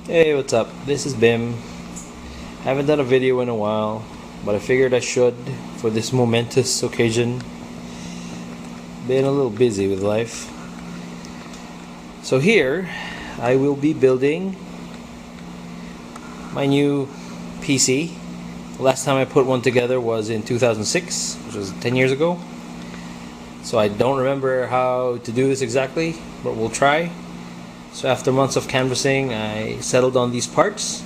Hey, what's up? This is Bim. Haven't done a video in a while, but I figured I should for this momentous occasion. Been a little busy with life. So here, I will be building my new PC. Last time I put one together was in 2006, which was 10 years ago. So I don't remember how to do this exactly, but we'll try. So after months of canvassing, I settled on these parts.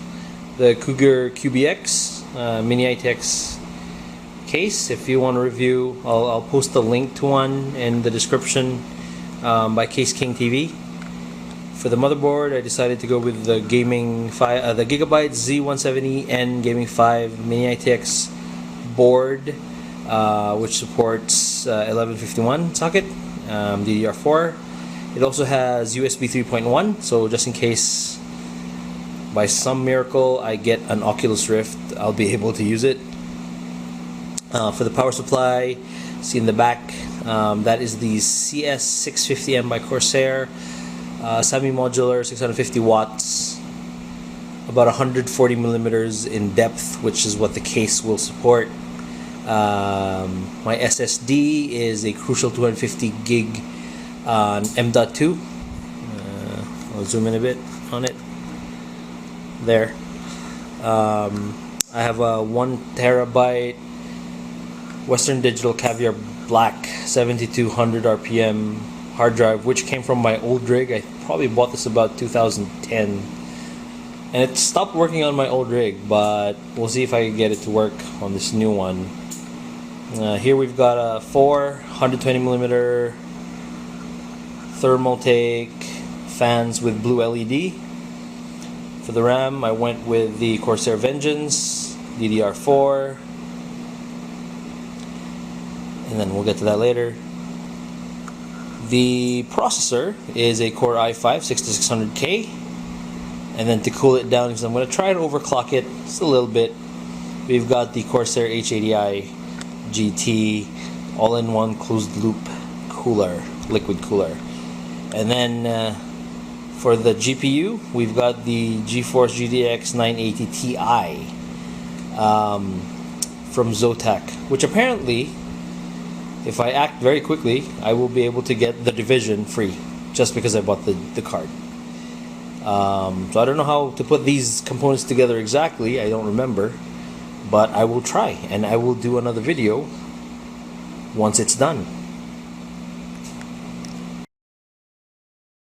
The Cougar QBX mini ITX case. If you want to review, I'll post a link to one in the description by Case King TV. For the motherboard, I decided to go with the the Gigabyte Z170N Gaming 5 mini ITX board, which supports 1151 socket, DDR4. It also has USB 3.1, so just in case by some miracle I get an Oculus Rift, I'll be able to use it. For the power supply, see in the back, that is the CS650M by Corsair, semi-modular, 650 watts, about 140 millimeters in depth, which is what the case will support. My SSD is a Crucial 250 gig on M.2. I'll zoom in a bit on it. There. I have a 1 terabyte Western Digital Caviar Black 7200 RPM hard drive, which came from my old rig. I probably bought this about 2010, and it stopped working on my old rig, but we'll see if I can get it to work on this new one. Here we've got a 120 millimeter thermal take fans with blue LED. For the RAM, I went with the Corsair Vengeance DDR4, and then we'll get to that later. The processor is a Core i5 6600K, and then to cool it down, because I'm going to try to overclock it just a little bit, we've got the Corsair H80i GT all-in-one closed loop cooler, liquid cooler. And then for the GPU, we've got the GeForce GTX 980 Ti from Zotac, which apparently, if I act very quickly, I will be able to get the Division free, just because I bought the card. So I don't know how to put these components together exactly, I don't remember, but I will try, and I will do another video once it's done.